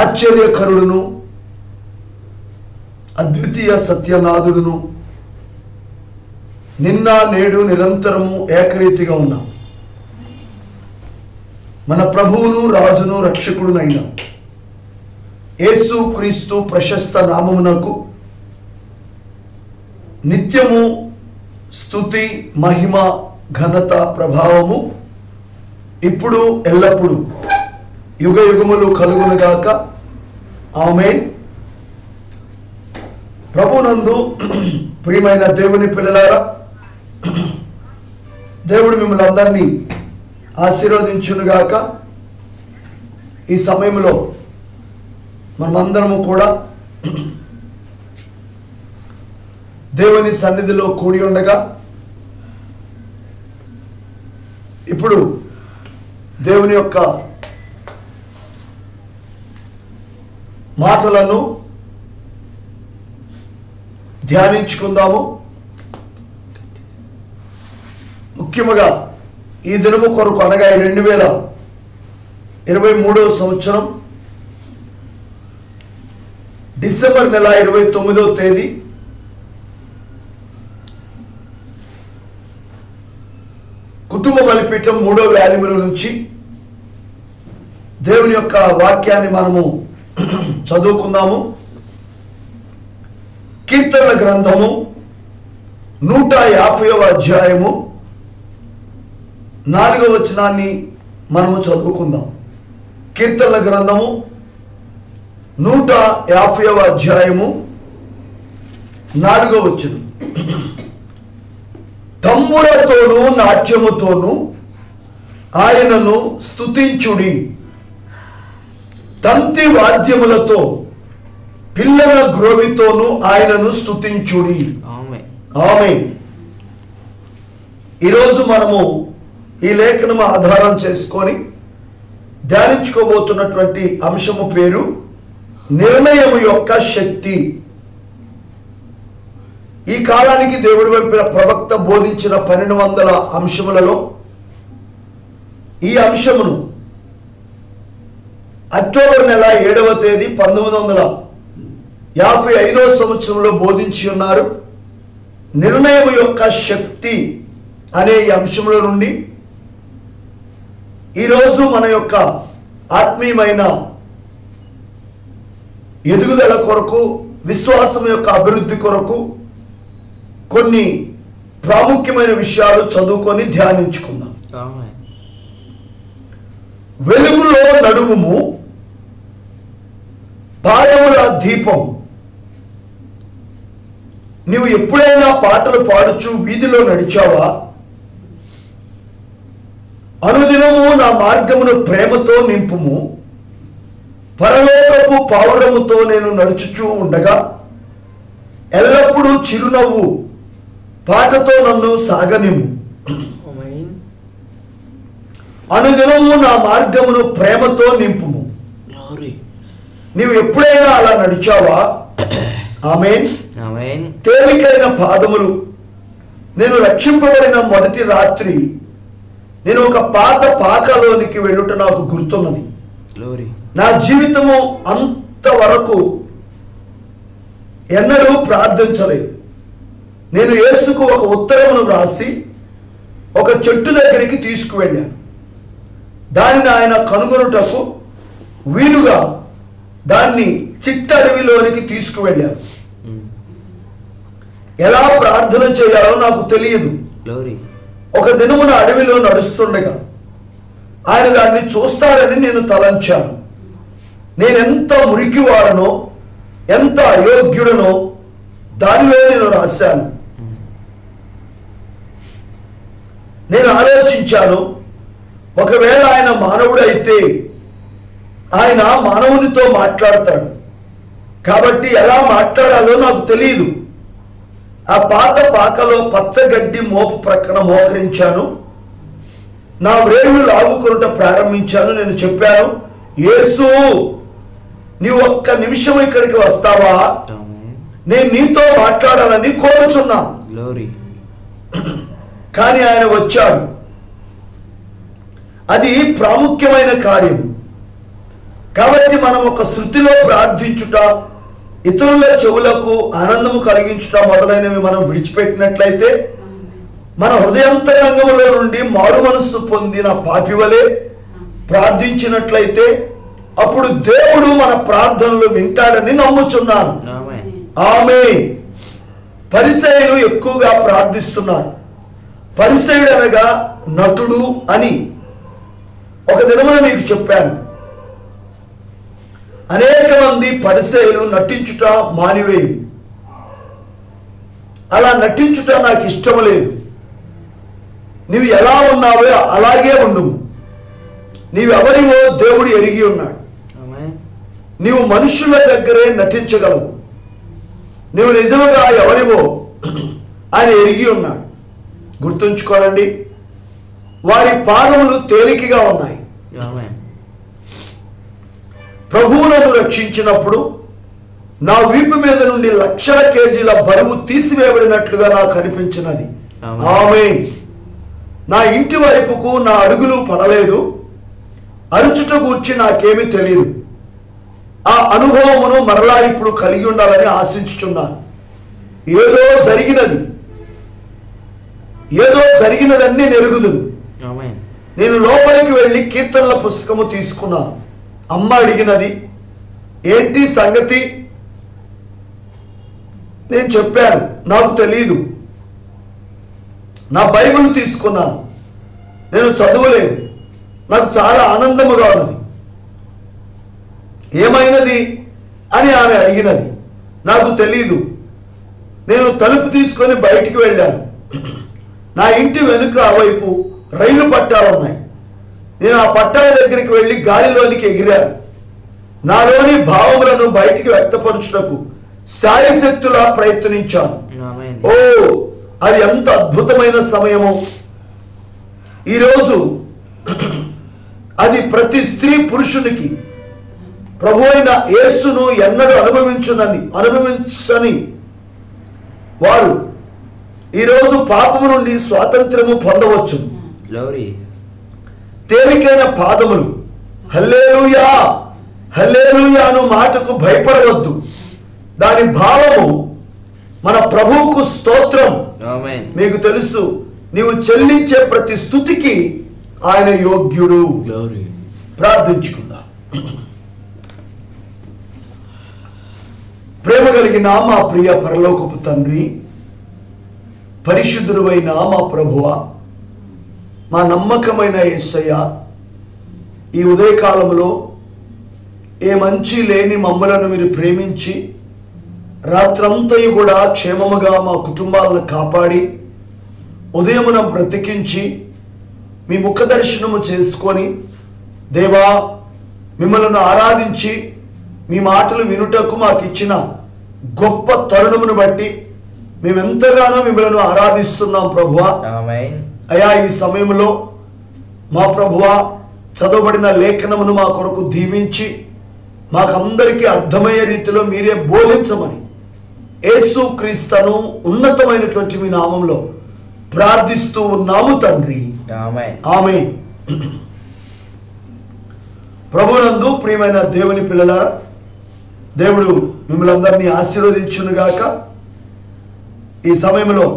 ఆశ్చర్యకరుడును అద్వితీయ సత్యనాథుడును నిన్న నేడు నిరంతరము ఏకరీతిగా ఉన్నాం. మన ప్రభువును రాజును రక్షకుడునైన యేసు క్రీస్తు ప్రశస్త నామమునకు నిత్యము స్తుతి మహిమ ఘనత ప్రభావము ఇప్పుడు ఎల్లప్పుడు యుగ యుగములు కలుగునుగాక. ఆమేన్. ప్రభునందు ప్రియమైన దేవుని పిల్లలారా, దేవుడు మిమ్మల్ని అందరినీ ఆశీర్వదించునుగాక. ఈ సమయంలో మనమందరము కూడా దేవుని సన్నిధిలో కూడి ఉండగా ఇప్పుడు దేవుని యొక్క మాటలను ధ్యానించుకుందాము. ముఖ్యముగా ఈ దినము కొరకు అనగా 2023వ సంవత్సరం డిసెంబర్ నెల 29వ తేదీ కుటుంబ బలిపీఠం 3వ వాల్యూముల నుంచి దేవుని యొక్క వాక్యాన్ని మనము చదువుకుందాము. కీర్తనల గ్రంథము 150వ అధ్యాయము 4వ వచనాన్ని మనము చదువుకుందాం. కీర్తనల గ్రంథము 150వ అధ్యాయము 4వ వచనం. తంబురతోనూ నాట్యముతోనూ ఆయనను స్తుతించుడి, తంతి వాద్యములతో పిల్లల గ్రోవితోనూ ఆయనను స్తుతించుడి. ఆమేన్. ఈరోజు మనము ఈ లేఖనము ఆధారం చేసుకొని ధ్యానించుకోబోతున్నటువంటి అంశము పేరు నిర్ణయము యొక్క శక్తి. ఈ కాలానికి దేవుడి వైపున ప్రవక్త బోధించిన 1200 అంశములలో ఈ అంశమును అక్టోబర్ నెల 7వ తేదీ 1955వ సంవత్సరంలో బోధించి ఉన్నారు. నిర్ణయం యొక్క శక్తి అనే ఈ అంశంలో నుండి ఈరోజు మన యొక్క ఆత్మీయమైన ఎదుగుదల కొరకు, విశ్వాసం యొక్క అభివృద్ధి కొరకు కొన్ని ప్రాముఖ్యమైన విషయాలు చదువుకొని ధ్యానించుకుందాం. వెలుగులో నడువుము, పాదముల దీపం. నీవు ఎప్పుడైనా పాటలు పాడుచు వీధిలో నడిచావా? అనుదినము నా మార్గమును ప్రేమతో నింపుము, పరలోకపు పావురముతో నేను నడుచుచూ ఉండగా ఎల్లప్పుడూ చిరునవ్వు పాటతో నన్ను సాగనిమ్ము. అనుదినము నా మార్గమును ప్రేమతో నింపుము. నీవు ఎప్పుడైనా అలా నడిచావా? ఆమేన్. తేలికైన పాదములు. నేను రక్షింపబడిన మొదటి రాత్రి నేను ఒక పాత పాకలోనికి వెళ్ళుట నాకు గుర్తున్నది. నా జీవితము అంతవరకు ఎన్నడూ ప్రార్థించలేదు. నేను యేసుకు ఒక ఉత్తరమును వ్రాసి ఒక చెట్టు దగ్గరికి తీసుకువెళ్ళాను. దానిని ఆయన కనుగొనుటకు వీలుగా దాన్ని చిట్టడవిలోనికి తీసుకువెళ్ళాను. ఎలా ప్రార్థన చేయాలో నాకు తెలియదు. ఒక దినమున అడవిలో నడుస్తుండగా ఆయన దాన్ని చూస్తాడని నేను తలంచాను. నేనెంత మురికివాడనో, ఎంత అయోగ్యుడనో దానిలో నేను రాశాను. నేను ఆలోచించాను, ఒకవేళ ఆయన మానవుడైతే ఆయన మానవునితో మాట్లాడతాడు. కాబట్టి ఎలా మాట్లాడాలో నాకు తెలియదు. ఆ పాత పాకలో పచ్చగడ్డి మోపు ప్రక్కన మోకరించాను. నా వ్రేళ్లు లాగుకొనుట ప్రారంభించాను. నేను చెప్పాను, యేసు, నీవు ఒక్క నిమిషం ఇక్కడికి వస్తావా? నేను నీతో మాట్లాడాలని కోరుచున్నా. కానీ ఆయన వచ్చాడు. అది ప్రాముఖ్యమైన కార్యం. కాబట్టి మనం ఒక శృతిలో ప్రార్థించుట, ఇతరుల చెవులకు ఆనందము కలిగించుట మొదలైనవి మనం విడిచిపెట్టినట్లయితే, మన హృదయాంతరంగములో నుండి మారు మనస్సు పొందిన పాపివలే ప్రార్థించినట్లయితే, అప్పుడు దేవుడు మన ప్రార్థనలు వింటాడని నమ్ముచున్నాను. ఆమేన్. పరిసయ్యులు ఎక్కువగా ప్రార్థిస్తున్నారు. పరిసయ్యుడు అనగా నటుడు అని ఒక దినమున మీకు చెప్పాను. అనేక మంది పరిసయ్యులు నటించుట మానివేయు. అలా నటించుట నాకు ఇష్టం లేదు. నీవు ఎలా ఉన్నావో అలాగే ఉండు. నీవెవరివో దేవుడు ఎరిగి ఉన్నాడు. నీవు మనుషుల దగ్గరే నటించగలవు. నీవు నిజముగా ఎవరివో ఆయన ఎరిగి ఉన్నాడు. గుర్తుంచుకోనండి, వారి పాదములు తేలికగా ఉన్నాయి. ప్రభువు నన్ను రక్షించినప్పుడు నా వీపు మీద నుండి లక్షల కేజీల బరువు తీసివేయబడినట్లుగా నాకు అనిపించినది. ఆమేన్. నా ఇంటి వైపుకు నా అడుగులు పడలేదు. అరుచుట గూర్చి నాకేమీ తెలియదు. ఆ అనుభవమును మరలా ఇప్పుడు కలిగి ఉండాలని ఆశించుచున్నాను. ఏదో జరిగినదన్నీ నెరుగుదును. నేను లోపలికి వెళ్ళి కీర్తనల పుస్తకము తీసుకున్నాను. అమ్మ అడిగినది, ఏంటి సంగతి? నేను చెప్పాను, నాకు తెలీదు. నా బైబిల్ తీసుకున్నాను. నేను చదవలేదు. నాకు చాలా ఆనందముగా ఉన్నది. ఏమైనది అని ఆమె అడిగినది. నాకు తెలీదు. నేను తలుపు తీసుకొని బయటికి వెళ్ళాను. నా ఇంటి వెనుక వైపు రైలు పట్టాలున్నాయి. నేను ఆ పట్టాల దగ్గరికి వెళ్ళి గాలిలోనికి ఎగిరాను. నాలోని భావములను బయటికి వ్యక్తపరచుటకు శాయశక్తులా ప్రయత్నించాను. ఓ, అది ఎంత అద్భుతమైన సమయము! ఈరోజు అది ప్రతి స్త్రీ పురుషునికి ప్రభు అయిన యేసును ఎన్నడూ అనుభవించని వారు ఈరోజు పాపము నుండి స్వాతంత్రము పొందవచ్చు. తేలికైన పాదములు, హల్లెలూయా హల్లెలూయా అను మాటకు భయపడవద్దు. దాని భావము మన ప్రభువుకు స్తోత్రం. మీకు తెలుసు, నీవు చెల్లించే ప్రతి స్తుతికి ఆయన యోగ్యుడు. ప్రార్థించుకుందాం. ప్రేమ కలిగిన మా ప్రియ పరలోకపు తండ్రి, పరిశుద్ధుడైన మా ప్రభువా, మా నమ్మకమైన యేసయ్య, ఈ ఉదయకాలంలో ఏ మంచి లేని మమ్మలను మీరు ప్రేమించి రాత్రంతయు కూడా క్షేమముగా మా కుటుంబాలను కాపాడి ఉదయమున బ్రతికించి మీ ముఖ దర్శనము చేసుకొని దేవా మిమ్మల్ని ఆరాధించి మీ మాటలు వినుటకు మాకు ఇచ్చిన గొప్ప తరుణమును బట్టి మేమెంతగానో మిమ్మల్ని ఆరాధిస్తున్నాం ప్రభువా. అయా, ఈ సమయంలో మా ప్రభువా చదవబడిన లేఖనమును మా కొరకు దీవించి మాకందరికీ అర్థమయ్యే రీతిలో మీరే బోధించమని యేసు క్రీస్తును ఉన్నతమైనటువంటి మీ నామంలో ప్రార్థిస్తూ ఉన్నాము తండ్రి. ఆమేన్. ప్రభునందు ప్రియమైన దేవుని పిల్లలారా, దేవుడు మిమ్మల్ని అందరినీ ఆశీర్వదించునుగాక. ఈ సమయంలో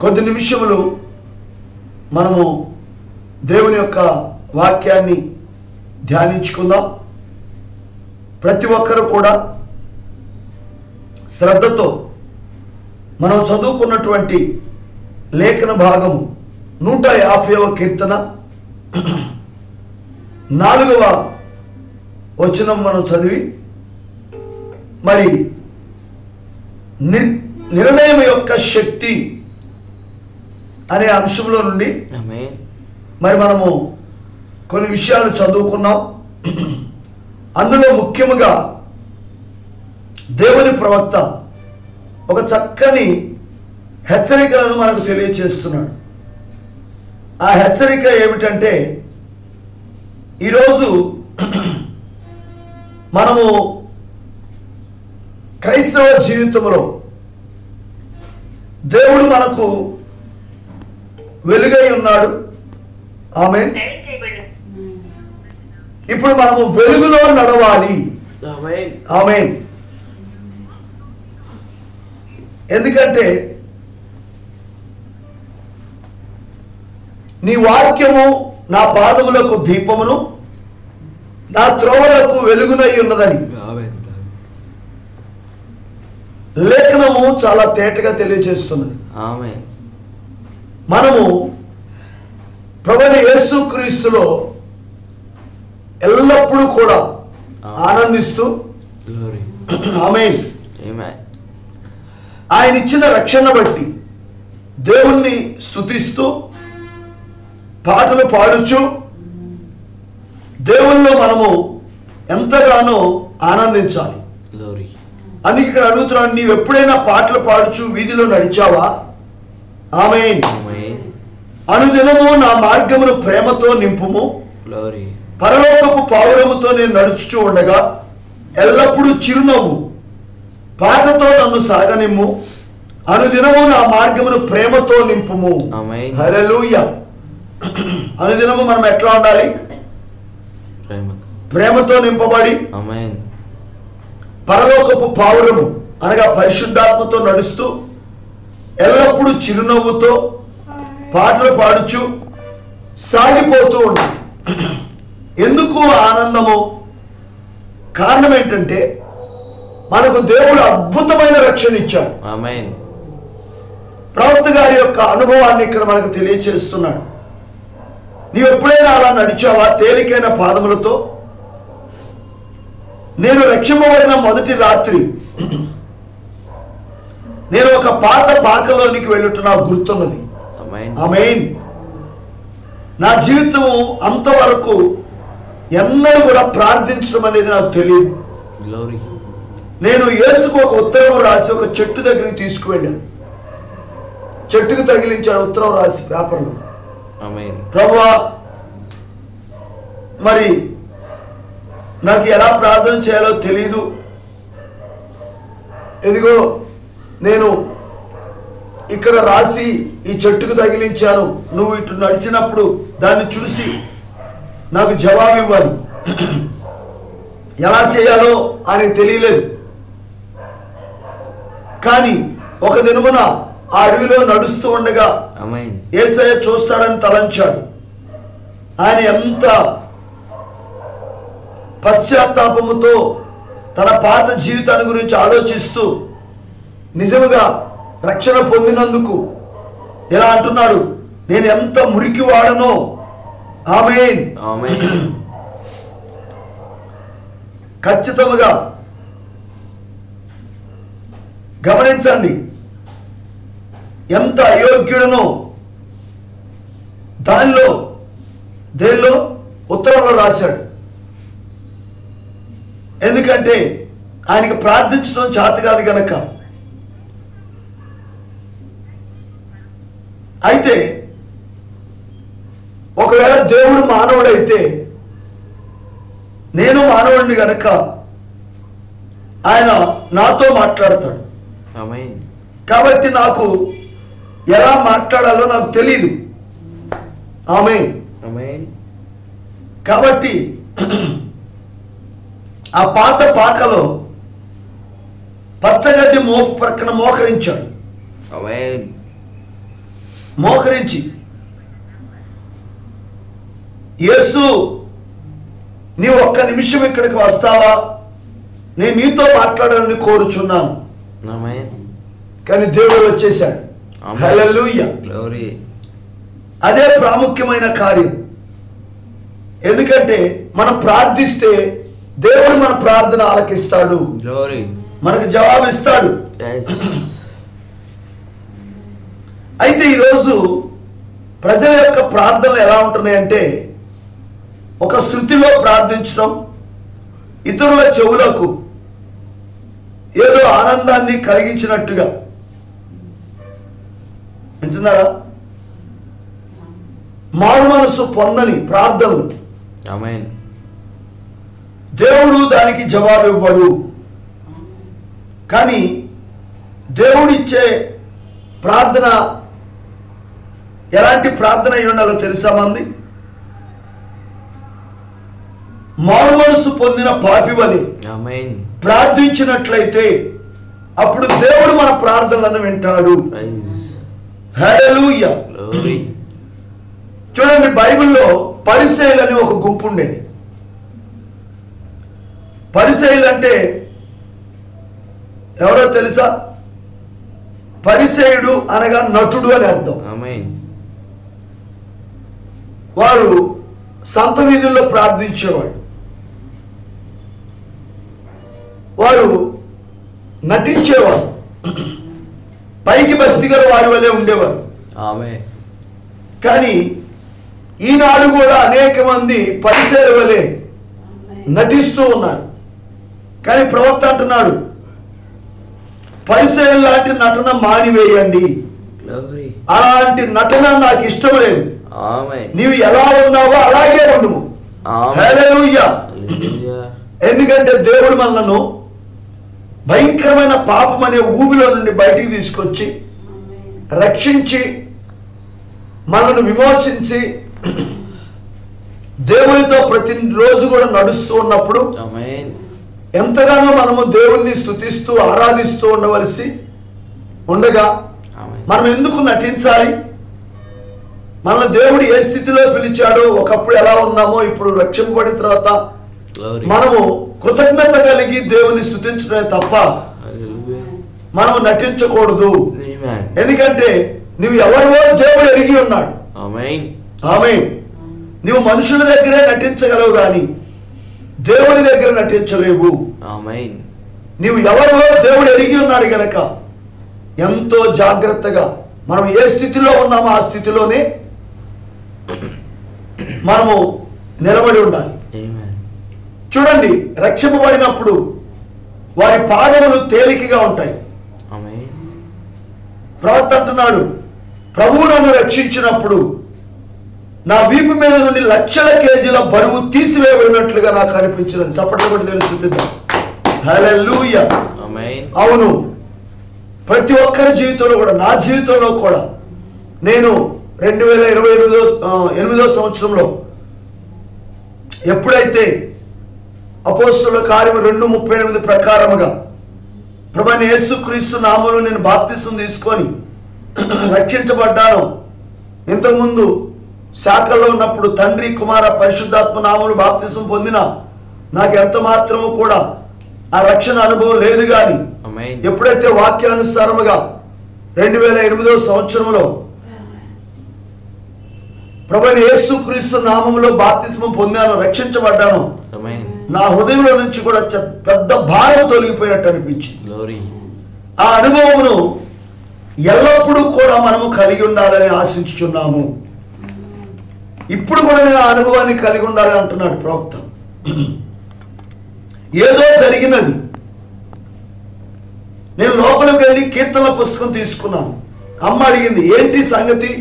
కొద్ది నిమిషములు మనము దేవుని యొక్క వాక్యాన్ని ధ్యానించుకుందాం. ప్రతి ఒక్కరు కూడా శ్రద్ధతో మనం చదువుకున్నటువంటి లేఖన భాగము 150వ కీర్తన 4వ వచనం మనం చదివి మరి నిర్ణయం యొక్క శక్తి అనే అంశంలో నుండి మరి మనము కొన్ని విషయాలు చదువుకున్నాం. అందులో ముఖ్యముగా దేవుని ప్రవక్త ఒక చక్కని హెచ్చరికలను మనకు తెలియచేస్తున్నాడు. ఆ హెచ్చరిక ఏమిటంటే, ఈరోజు మనము క్రైస్తవ జీవితంలో దేవుడు మనకు వెలుగై ఉన్నాడు. ఆమేన్. ఇప్పుడు మనము వెలుగులో నడవాలి. ఆమేన్. ఆమేన్. ఎందుకంటే నీ వాక్యము నా పాదములకు దీపమును నా త్రోవలకు వెలుగునై ఉన్నదని ఆమేన్. లేఖనము చాలా తేటగా తెలియజేస్తున్నది. ఆమేన్. మనము ప్రభువైన యేసుక్రీస్తులో ఎల్లప్పుడూ కూడా ఆనందిస్తూ గ్లోరీ. ఆమేన్. ఆమేన్. ఆయన ఇచ్చిన రక్షణ బట్టి దేవుణ్ణి స్తుతిస్తూ పాటలు పాడుచు దేవుల్లో మనము ఎంతగానో ఆనందించాలి. గ్లోరీ. అందుకే ఇక్కడ అడుగుతున్నాను, నీవు ఎప్పుడైనా పాటలు పాడుచు వీధిలో నడిచావా? ఆమేన్. ఆమేన్. అనుదినము నా మార్గమును ప్రేమతో నింపుము, గ్లోరీ. పరలోకపు పావురముతో నేను నడుచుచూ ఉండగా ఎల్లప్పుడూ చిరునవ్వు పాటతో నన్ను సాగనిమ్ము, అనుదినము నా మార్గమును ప్రేమతో నింపుము. ఆమేన్. హల్లెలూయా. అనుదినము మనం ఎట్లా ఉండాలి? ప్రేమతో నింపబడి ఆమేన్. పరలోకపు పావురము అనగా పరిశుద్ధాత్మతో నడుస్తూ ఎల్లప్పుడూ చిరునవ్వుతో పాటలు పాడుచు సాగిపోతూ ఉండాలి. ఎందుకు ఆనందము? కారణం ఏంటంటే మనకు దేవుడు అద్భుతమైన రక్షణ ఇచ్చాడు. ఆమేన్. ప్రవక్త గారి యొక్క అనుభవాన్ని ఇక్కడ మనకు తెలియచేస్తున్నాడు. నీవు ఎప్పుడైనా అలా నడిచావా? తేలికైన పాదములతో. నేను రక్షింపబడిన మొదటి రాత్రి నేను ఒక పాత పాకలోనికి వెళ్ళుట నాకు గుర్తున్నది. ఆమేన్. ఆమేన్. నా జీవితము అంతవరకు ఎన్నడూ కూడా ప్రార్థించడం అనేది నాకు తెలియదు. గ్లోరీ. నేను యేసుకు ఒక ఉత్తరం రాసి ఒక చెట్టు దగ్గరికి తీసుకువెళ్ళాను. చెట్టుకు తగిలించాడు ఉత్తరం రాసి పేపర్లో. ఆమేన్. ప్రభువా, మరి నాకు ఎలా ప్రార్థన చేయాలో తెలీదు. ఇదిగో నేను ఇక్కడ రాసి ఈ చెట్టుకు తగిలించాను, నువ్వు ఇటు నడిచినప్పుడు దాన్ని చూసి నాకు జవాబు ఇవ్వాలి. ఎలా చేయాలో ఆయనకు తెలియలేదు. కానీ ఒక దినమున ఆ అడవిలో నడుస్తూ ఉండగా ఆమేన్. యేసయ్య చూస్తాడని తలంచాడు. ఆయన ఎంత పశ్చాత్తాపముతో తన పాత జీవితాన్ని గురించి ఆలోచిస్తూ నిజముగా రక్షణ పొందినందుకు ఎలా అంటున్నాడు, నేను ఎంత మురికి వాడనో. ఆమేన్. ఆమేన్. ఖచ్చితంగా గమనించండి, ఎంత అయోగ్యుడనో దేనిలో ఉత్తరంలో రాశాడు. ఎందుకంటే ఆయనకి ప్రార్థించడం చేత కాదు గనక. అయితే ఒకవేళ దేవుడు మానవుడైతే, నేను మానవుడిని గనక ఆయన నాతో మాట్లాడతాడు. ఆమేన్. కాబట్టి నాకు ఎలా మాట్లాడాలో నాకు తెలియదు. ఆమేన్. ఆమేన్. కాబట్టి ఆ పాత పాకలో పచ్చగడ్డి మోపు ప్రక్కన మోకరించాడు. ఆమేన్. మోకరించి, యేసు నీవు ఒక్క నిమిషం ఇక్కడికి వస్తావా? నేను నీతో మాట్లాడాలని కోరుచున్నాను. ఆమేన్. కానీ దేవుడు వచ్చేసాడు. ఆమేన్. హల్లెలూయా. గ్లోరీ. అదే ప్రాముఖ్యమైన కార్యం. ఎందుకంటే మనం ప్రార్థిస్తే దేవుడు మన ప్రార్థన ఆలకిస్తాడు, గ్లోరీ. మనకు జవాబు ఇస్తాడు. yes. అయితే ఈరోజు ప్రజల యొక్క ప్రార్థనలు ఎలా ఉంటున్నాయంటే, ఒక శృతిలో ప్రార్థించడం, ఇతరుల చెవులకు ఏదో ఆనందాన్ని కలిగించినట్టుగా. వింటున్నారా? మారు మనసు పొందని ప్రార్థనలు ఆమేన్. దేవుడు దానికి జవాబు ఇవ్వడు. కానీ దేవుడిచ్చే ప్రార్థన ఎలాంటి ప్రార్థన అయి ఉండాలో తెలుసా? మంది మారు మనసు పొందిన పాపి వలె ఆమేన్. ప్రార్థించినట్లయితే అప్పుడు దేవుడు మన ప్రార్థనలను వింటాడు. హల్లెలూయా. గ్లోరీ. చూడండి, బైబిల్లో పరిసయ్యులు అని ఒక గుంపు ఉండేది. పరిసయ్యులు అంటే ఎవరో తెలుసా? పరిసయ్యుడు అనగా నటుడు అని అర్థం. ఆమేన్. వారు సంత వీధుల్లో ప్రార్థించేవాడు. వారు నటించేవారు, పైకి భక్తి గల వారి వలె ఉండేవారు. ఆమేన్. కానీ ఈనాడు కూడా అనేక మంది పరిసయ్యుల వలె నటిస్తూ ఉన్నారు. కానీ ప్రవక్త అంటున్నాడు, పరిసయ్యుల లాంటి నటన మానివేయండి. గ్లోరీ. అలాంటి నటన నాకు ఇష్టం లేదు. ఆమేన్. నీవు ఎలా ఉన్నావో అలాగే ఉండుము. ఆమేన్. హల్లెలూయా. హల్లెలూయా. ఎందుకంటే దేవుడు మనలను భయంకరమైన పాపం అనే ఊబిలో నుండి బయటికి తీసుకొచ్చి రక్షించి మనల్ని విమోచించి దేవునితో ప్రతిరోజు కూడా నడుస్తూ ఉన్నప్పుడు ఆమేన్. ఎంతగానో మనము దేవుణ్ణి స్తుతిస్తూ ఆరాధిస్తూ ఉండవలసి ఉండగా ఆమేన్. మనం ఎందుకు నటించాలి? మనల్ని దేవుడు ఏ స్థితిలో పిలిచాడో, ఒకప్పుడు ఎలా ఉన్నామో, ఇప్పుడు రక్షింపబడిన తర్వాత గ్లోరీ. మనము కృతజ్ఞత కలిగి దేవుని స్తుతించడమే తప్ప హల్లెలూయా. మనము నటించకూడదు. ఆమేన్. ఎందుకంటే నువ్వు ఎవరివో దేవుడు ఎరిగి ఉన్నాడు. ఆమేన్. ఆమేన్. నువ్వు మనుషుల దగ్గరే నటించగలవు కానీ దేవుని దగ్గర నటించలేవు. ఆమేన్. నీవు ఎవరివో దేవుడు ఎరిగి ఉన్నాడు గనక ఎంతో జాగ్రత్తగా మనం ఏ స్థితిలో ఉన్నామో ఆ స్థితిలోనే మనము నిలబడి ఉండాలి. ఆమేన్. చూడండి, రక్షింపబడినప్పుడు వారి పాదములు తేలికగా ఉంటాయి. ఆమేన్. ప్రవక్త అంటున్నాడు, ప్రభువు నన్ను రక్షించినప్పుడు నా వీపు మీద నుండి లక్షల కేజీల బరువు తీసివేయబడినట్లుగా నాకు అనిపించినది. చప్పట్లు కొట్టి తెలుస్తుంది. హల్లెలూయా. ఆమేన్. అవును, ప్రతి ఒక్కరి జీవితంలో కూడా, నా జీవితంలో కూడా, నేను 2028 సంవత్సరంలో ఎప్పుడైతే అపోస్తలుల కార్యం 2:38 ప్రకారముగా ప్రభువైన యేసుక్రీస్తు నామములో నేను బాప్తిసం తీసుకొని రక్షించబడ్డాను. ఇంతకుముందు శాఖలో ఉన్నప్పుడు తండ్రి, కుమార, పరిశుద్ధాత్మ నామములు బాప్తిసం పొందిన నాకు ఎంత మాత్రము కూడా ఆ రక్షణ అనుభవం లేదు. కానీ ఆమేన్. ఎప్పుడైతే వాక్యానుసారముగా 2008 సంవత్సరంలో ప్రభువైన యేసుక్రీస్తు నామములో బాప్తిస్మం పొందాను, రక్షించబడ్డాను, ఆమేన్. నా హృదయంలో నుంచి కూడా పెద్ద భారం తొలగిపోయినట్టు అనిపించింది. గ్లోరీ. ఆ అనుభవమును ఎల్లప్పుడూ కూడా మనము కలిగి ఉండాలని ఆశించుచున్నాము. ఇప్పుడు కూడా నేను ఆ అనుభవాన్ని కలిగి ఉండాలని అంటున్నాడు ప్రవక్త. ఏదో జరిగినది. నేను లోపలికి వెళ్ళి కీర్తనల పుస్తకం తీసుకున్నాను. అమ్మ అడిగింది, ఏంటి సంగతి?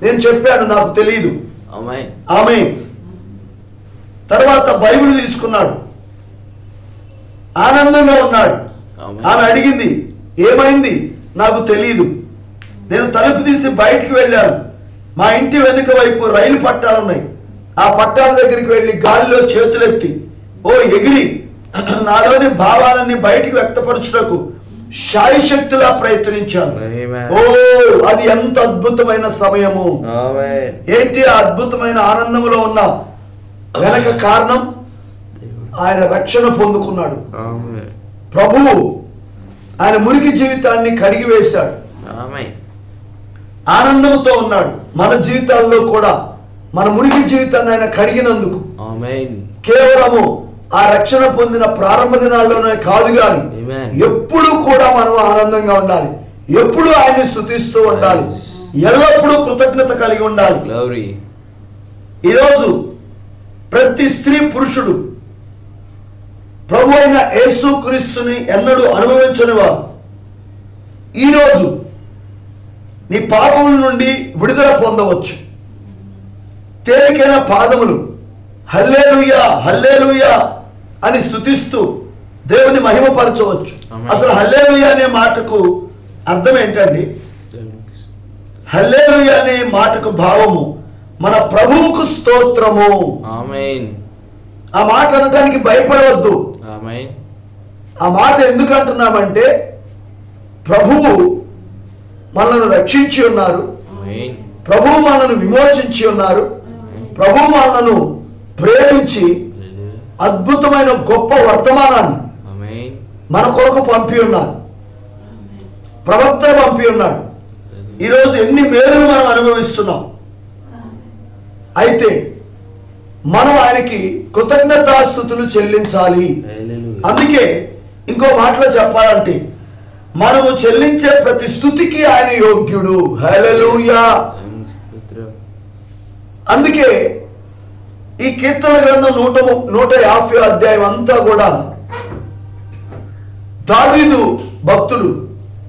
నేను చెప్పాను, నాకు తెలియదు. ఆమేన్. ఆమె తర్వాత బైబిల్ తీసుకున్నాడు, ఆనందంగా ఉన్నాడు. ఆమేన్. ఆమె అడిగింది, ఏమైంది? నాకు తెలియదు. నేను తలుపు తీసి బయటికి వెళ్ళాను. మా ఇంటి వెనుక వైపు రైలు పట్టాలు ఉన్నాయి. ఆ పట్టాల దగ్గరికి వెళ్ళి గాలిలో చేతులెత్తి ఎగిరి నాలోని భావాలన్నీ బయటికి వ్యక్తపరచుటకు శాయశక్తులా ప్రయత్నించాను. ఆమేన్. అది ఎంత అద్భుతమైన సమయము! ఆమేన్. ఏంటి ఆ అద్భుతమైన ఆనందంలో ఉన్న వెనక కారణం? ఆయన రక్షణ పొందుకున్నాడు. ఆమేన్. ప్రభువు ఆయన మురికి జీవితాన్ని కడిగి వేశాడు. ఆమేన్. ఆనందంతో ఉన్నాడు. మన జీవితాల్లో కూడా మన మురికి జీవితాన్ని ఆయన కడిగినందుకు ఆమేన్. కేవలము ఆ రక్షణ పొందిన ప్రారంభ దినాల్లోనే కాదు కానీ ఆమేన్. ఎప్పుడు కూడా మనం ఆనందంగా ఉండాలి. ఎప్పుడు ఆయన్ని స్తుతిస్తూ ఉండాలి. ఎల్లప్పుడూ కృతజ్ఞత కలిగి ఉండాలి. గ్లోరీ. ఈరోజు ప్రతి స్త్రీ పురుషుడు ప్రభు అయిన యేసుక్రీస్తుని ఎన్నడూ అనుభవించని వారు ఈరోజు నీ పాపముల నుండి విడుదల పొందవచ్చు. తేలికైన పాదములు హల్లెలూయా హల్లెలూయా అని స్తుతిస్తూ దేవుని మహిమపరచవచ్చు. అసలు హల్లెలూయా అనే మాటకు అర్థం ఏంటండి? హల్లెలూయా అనే మాటకు భావము మన ప్రభువుకు స్తోత్రము. ఆమేన్. ఆ మాట అనడానికి భయపడవద్దు. ఆమేన్. ఆ మాట ఎందుకు అంటున్నామంటే ప్రభువు మనల్ని రక్షించి ఉన్నారు, ఆమేన్. ప్రభువు మనల్ని విమోచించి ఉన్నారు, ప్రభువు మనల్ని ప్రేమించి అద్భుతమైన గొప్ప వర్తమానాన్ని ఆమేన్. మన కొరకు పంపి ఉన్నారు, ప్రవక్త పంపి ఉన్నాడు. ఈరోజు ఎన్ని మేలులు మనం అనుభవిస్తున్నాం. అయితే మనం ఆయనకి కృతజ్ఞతాస్తుతులు చెల్లించాలి. అందుకే ఇంకో మాటలో చెప్పాలంటే మనము చెల్లించే ప్రతి స్తుతికి ఆయన యోగ్యుడు. హల్లెలూయా. అందుకే ఈ కీర్తన గ్రంథం 150 అధ్యాయం అంతా కూడా దావీదు భక్తుడు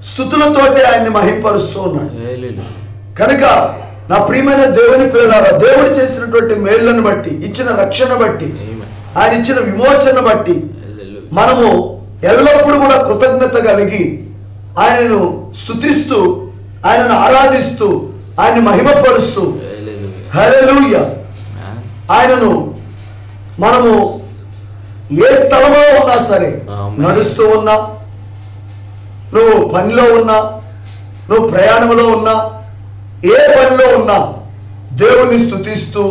స్తుతులతోటి ఆయన్ని మహింపరుస్తూ ఉన్నాడు. కనుక నా ప్రియమైన దేవుని పిల్లలారా, దేవుడు చేసినటువంటి మేళ్లను బట్టి, ఇచ్చిన రక్షణ బట్టి, ఆయన ఇచ్చిన విమోచన బట్టి మనము ఎల్లప్పుడూ కూడా కృతజ్ఞత కలిగి ఆయనను స్తుతిస్తూ, ఆయనను ఆరాధిస్తూ, ఆయన్ని మహిమపరుస్తూ, హల్లెలూయా, ఆయనను మనము ఏ స్థలంలో ఉన్నా సరే, నడుస్తూ ఉన్నా, నువ్వు పనిలో ఉన్నా, నువ్వు ప్రయాణంలో ఉన్నా, ఏ పనిలో ఉన్నా దేవుని స్తుతిస్తూ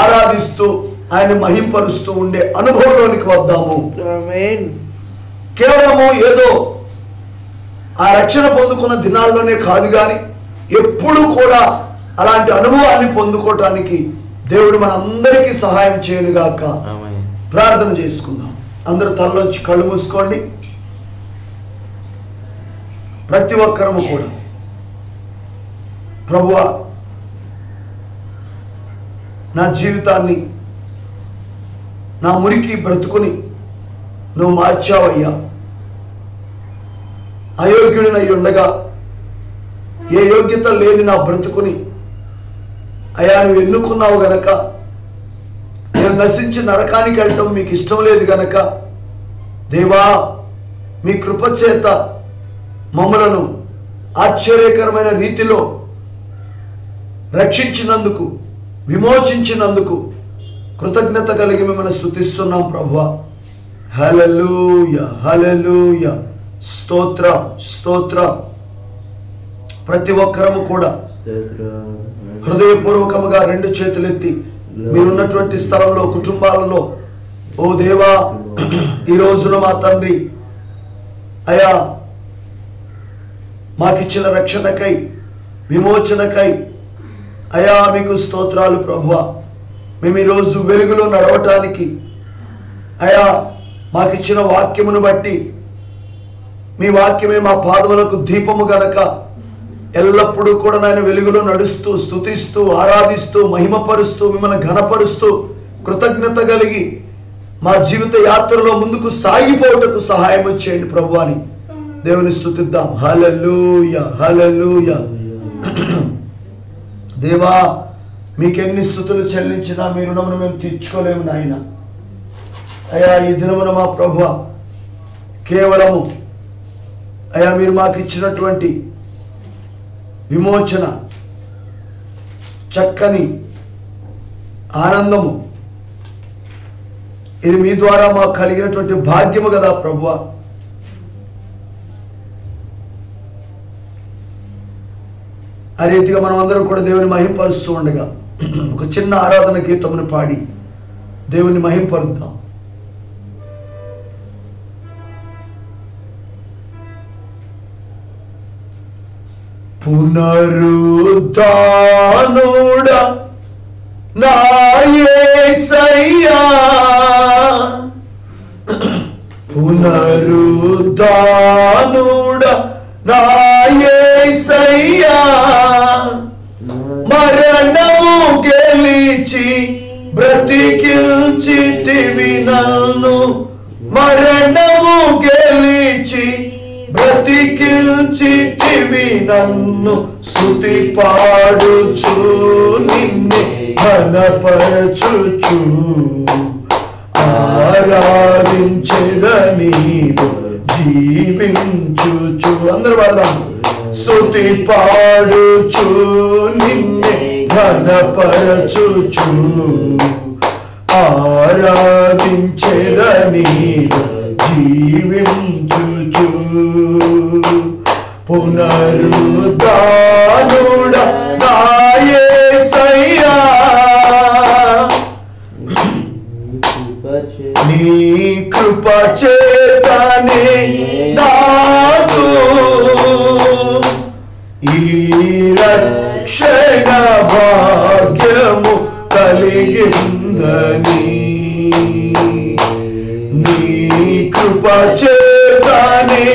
ఆరాధిస్తూ ఆయన మహింపరుస్తూ ఉండే అనుభవంలోనికి వద్దాము. కేవలము ఏదో ఆ రక్షణ పొందుకున్న దినాల్లోనే కాదు, కానీ ఎప్పుడు కూడా అలాంటి అనుభవాన్ని పొందుకోవటానికి దేవుడు మనందరికీ సహాయం చేయనుగాక. ప్రార్థన చేసుకుందాం. అందరూ తలలోంచి కళ్ళు మూసుకోండి. ప్రతి ఒక్కరము కూడా ప్రభువా, నా జీవితాన్ని, నా మురికి బ్రతుకుని నువ్వు మార్చావయ్యా. అయోగ్యుడినై ఉండగా ఏ యోగ్యత లేని నా బ్రతుకుని అయ్యా నువ్వు ఎన్నుకున్నావు గనక, నేను నశించి నరకానికి వెళ్ళటం మీకు ఇష్టం లేదు గనక దేవా, మీ కృపచేత మమ్మలను ఆశ్చర్యకరమైన రీతిలో రక్షించినందుకు, విమోచించినందుకు కృతజ్ఞత కలిగి మిమ్మల్ని స్తుతిస్తున్నాం ప్రభువా. హల్లెలూయా, హల్లెలూయా. స్తోత్రం, స్తోత్రం. ప్రతి ఒక్కరము కూడా హృదయపూర్వకముగా రెండు చేతులెత్తి మీరున్నటువంటి స్థలంలో, కుటుంబాలలో, ఓ దేవా, ఈ రోజున మా తండ్రి అయా మాకిచ్చిన రక్షణకై, విమోచనకై అయా మీకు స్తోత్రాలు ప్రభువా. మేము ఈరోజు వెలుగులో నడవటానికి అయా మాకిచ్చిన వాక్యమును బట్టి, మీ వాక్యమే మా పాదములకు దీపము గనక ఎల్లప్పుడూ కూడా నాయన వెలుగులో నడుస్తూ, స్తుతిస్తూ, ఆరాధిస్తూ, మహిమపరుస్తూ, మిమ్మల్ని ఘనపరుస్తూ, కృతజ్ఞత కలిగి మా జీవిత యాత్రలో ముందుకు సాగిపోవటకు సహాయం చేయండి ప్రభువా అని దేవుని స్తుతిద్దాం. హల్లెలూయా, హల్లెలూయా. దేవా, మీకెన్ని స్తుతులు చెల్లించినా మీ రుణమును మేము తీర్చుకోలేము నాయన. అయా ఈ దినమున మా ప్రభువా, కేవలము అయా మీరు మాకు ఇచ్చినటువంటి విమోచన, చక్కని ఆనందము, ఇది మీ ద్వారా మాకు కలిగినటువంటి భాగ్యము కదా ప్రభువా. ఆ రీతిగా మనం అందరం కూడా దేవుని మహింపరుస్తూ ఉండగా ఒక చిన్న ఆరాధన గీతమును పాడి దేవుని మహింపరుద్దాం. పునరుద్ధానుడా నా యేసయ్యా, పునరుద్ధానుడా నా యేసయ్యా, మరణము గెలిచి బ్రతికించితివి నన్ను, మరణము గెలిచి బ్రతికించితివి నన్ను, స్తుతి పాడుచు నిన్నే ఘనపరచుచు ఆరాధించెదని జీవించుచు. అందరూ పాడదాం. స్తుతి పాడుచు నిన్నే ఘనపరచుచు ఆరాధించెదని జీవించుచు పునరుద్ధానుడ నా యేసయ్యా నీ కృప చేతనే నాకు ఈ రక్షణ భాగ్యము కలిగిందని నీ కృప చేతనే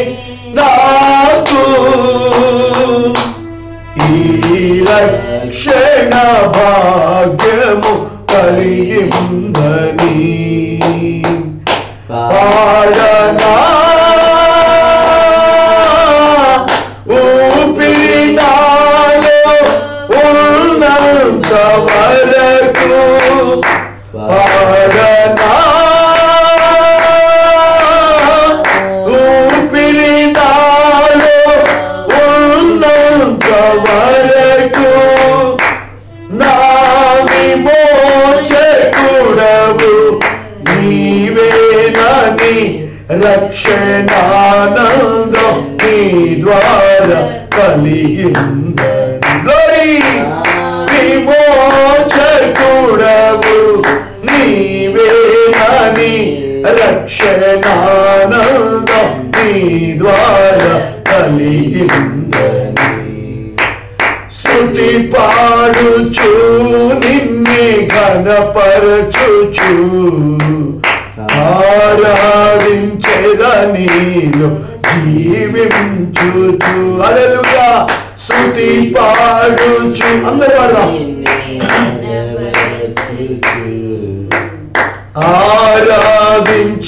నాకు ఈ రక్షణ భాగ్యము కలిగిందని పాడనా ఊపిరి నాలో ఉన్నంత వరకు పాడనా ఊపిరి నాలో ఉన్నంత వరకు నా విమోచకుడవు నీవేనని రక్షణానందం నీ ద్వారా కలిగిందని విమోచకుడవు నీవేనని రక్షణానందం నీ ద్వారా కలిగిందని స్తుతి పాడుచు నిన్నే ఘనపరచుచు ఆరాధించెదనిలో జీవించుచు హల్లెలూయా స్తుతి పాడుచు అందరూ పాడదాం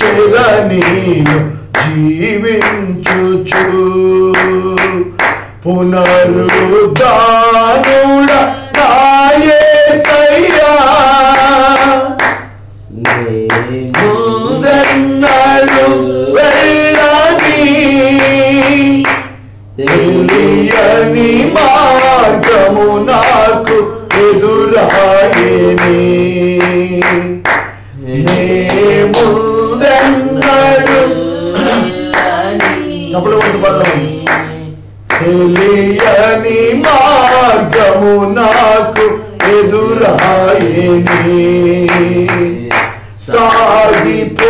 ఆరాధించెదనిలో జీవించుచు పునరుద్ధానుడ నా యేసయ్యా ముందెన్నడు వెళ్ళని తెలియని మార్గము నాకు ఎదురాయని నే ముందెన్నడు చప్పట్లు కొడుతూ పడదాం తెలియని మార్గము నాకు ఎదురాయని సాగిపో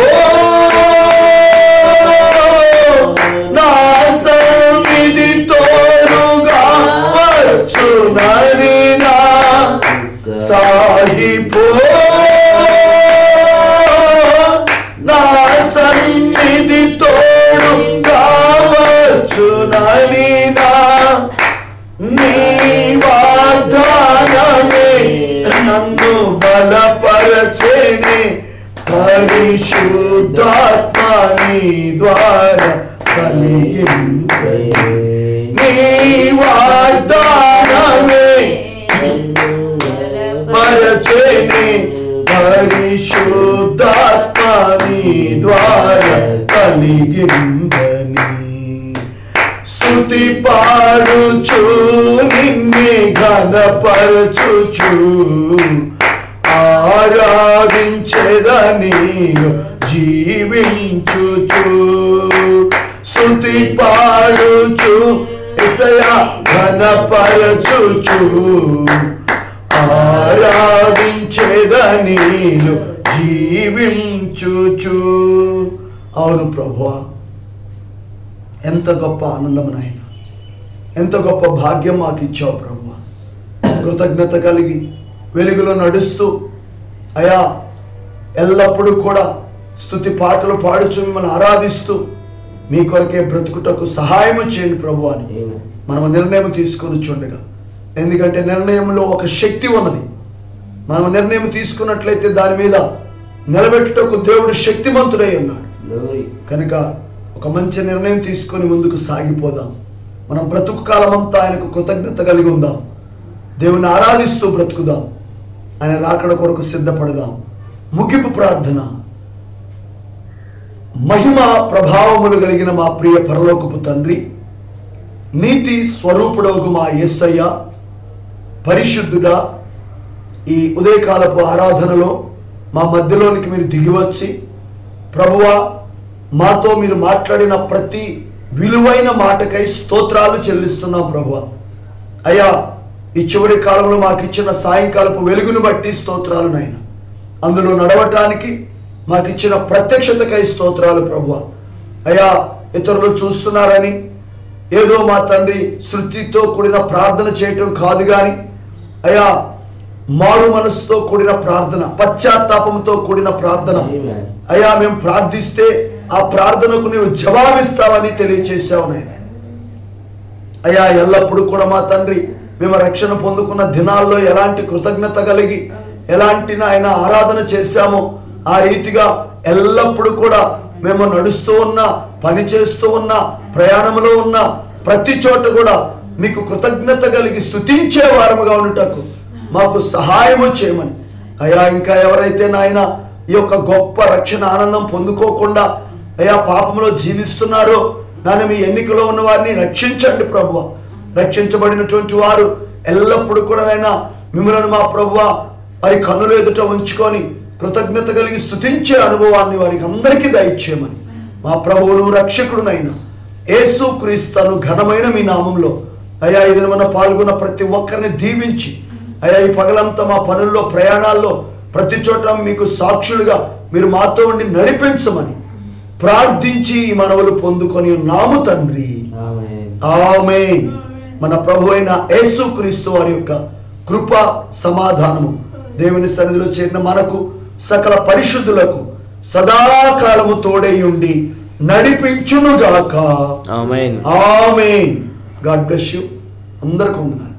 నా సన్నిధి తోడుగా వచ్చునని నా సాగిపో నా సన్నిధి తోడుగా వచ్చునని నా నీ వాగ్దానమే నన్ను బలపరచెని పరిశుద్ధాత్మ నీ ద్వారా కలిగిందని నీ వాగ్దానమే పరచెని పరిశుద్ధాత్మ నీ ద్వారా కలిగిందని స్తుతి పాడుచు నిన్నే ఘనపరచుచు ఆరాధించెదనిలో జీవించుచు స్తుతి పాడుచు యేసయ్యా ఘనపరచుచు ఆరాధించెదనిలో జీవించుచు అవును ప్రభువా ఎంత గొప్ప ఆనందం నాయన ఎంత గొప్ప భాగ్యం మాకు ఇచ్చావు ప్రభువా కృతజ్ఞత కలిగి వెలుగులో నడుస్తూ అయా ఎల్లప్పుడూ కూడా స్తుతి పాటలు పాడుచు మిమ్మల్ని ఆరాధిస్తూ మీ కొరకే బ్రతుకుటకు సహాయం చేయండి ప్రభు అని మనం నిర్ణయం తీసుకొని చూడగా ఎందుకంటే నిర్ణయంలో ఒక శక్తి ఉన్నది మనం నిర్ణయం తీసుకున్నట్లయితే దాని మీద నిలబెట్టుటకు దేవుడు శక్తిమంతుడై ఉన్నాడు కనుక ఒక మంచి నిర్ణయం తీసుకొని ముందుకు సాగిపోదాం మనం బ్రతుకు కాలమంతా ఆయనకు కృతజ్ఞత కలిగి ఉందాం దేవుని ఆరాధిస్తూ బ్రతుకుదాం ఆయన రాకడ కొరకు సిద్ధపడదాం ముగింపు ప్రార్థన మహిమ ప్రభావములు కలిగిన మా ప్రియ పరలోకపు తండ్రి నీతి స్వరూపుడవగు మా యేసయ్య పరిశుద్ధుడా ఈ ఉదయకాలపు ఆరాధనలో మా మధ్యలోనికి మీరు దిగివచ్చి ప్రభువా మాతో మీరు మాట్లాడిన ప్రతి విలువైన మాటకై స్తోత్రాలు చెల్లిస్తున్నాం ప్రభువా. అయ్యా ఈ చివరి కాలంలో మాకు ఇచ్చిన సాయంకాలపు వెలుగును బట్టి స్తోత్రాలు నాయన. అందులో నడవటానికి మాకు ఇచ్చిన ప్రత్యక్షతకై స్తోత్రాలు ప్రభువా. అయ్యా ఇతరులు చూస్తున్నారని ఏదో మా తండ్రి శృతితో కూడిన ప్రార్థన చేయటం కాదు కానీ అయ్యా మారు మనసుతో కూడిన ప్రార్థన, పశ్చాత్తాపంతో కూడిన ప్రార్థన అయ్యా మేము ప్రార్థిస్తే ఆ ప్రార్థనకు నీవు జవాబిస్తావని తెలియచేశావు నాయన. అయ్యా ఎల్లప్పుడూ కూడా మా తండ్రి మేము రక్షణ పొందుకున్న దినాల్లో ఎలాంటి కృతజ్ఞత కలిగి ఎలాంటి నాయన ఆరాధన చేశామో ఆ రీతిగా ఎల్లప్పుడూ కూడా మేము నడుస్తూ ఉన్నా, పని చేస్తూ ఉన్నా, ప్రయాణంలో ఉన్న ప్రతి చోట కూడా మీకు కృతజ్ఞత కలిగి స్తుతించే వారముగా ఉండటకు మాకు సహాయము చేయమని. అయ్యా ఇంకా ఎవరైతే నాయన ఈ యొక్క గొప్ప రక్షణ ఆనందం పొందుకోకుండా అయ్యా పాపంలో జీవిస్తున్నారో నాన్న మీ ఎన్నికలో ఉన్న వారిని రక్షించండి ప్రభువ. రక్షించబడినటువంటి వారు ఎల్లప్పుడూ కూడా నాయన మిమ్మల్ని మా ప్రభువ వారి కన్నుల ఎదుట ఉంచుకొని కృతజ్ఞత కలిగి స్తుతించే అనుభవాన్ని వారికి అందరికీ దయచేయమని మా ప్రభువును రక్షకుడునైనా యేసు క్రీస్తును ఘనమైన మీ నామంలో అయ్యా ఇది మనం పాల్గొన్న ప్రతి ఒక్కరిని దీవించి అయ్యా ఈ పగలంతా మా పనుల్లో ప్రయాణాల్లో ప్రతి చోట మీకు సాక్షులుగా మీరు మాతో ఉండి నడిపించమని ప్రార్థించి ఈ మనవులు పొందుకొని ఉన్నాము తండ్రి. ఆమేన్. మన ప్రభు అయిన యేసు క్రీస్తు వారి యొక్క కృప సమాధానము దేవుని సన్నిధిలో చేరిన మనకు సకల పరిశుద్ధులకు సదాకాలము తోడై ఉండి నడిపించునుగాక. Amen. Amen. God bless you. అందరికీ వందనాలు.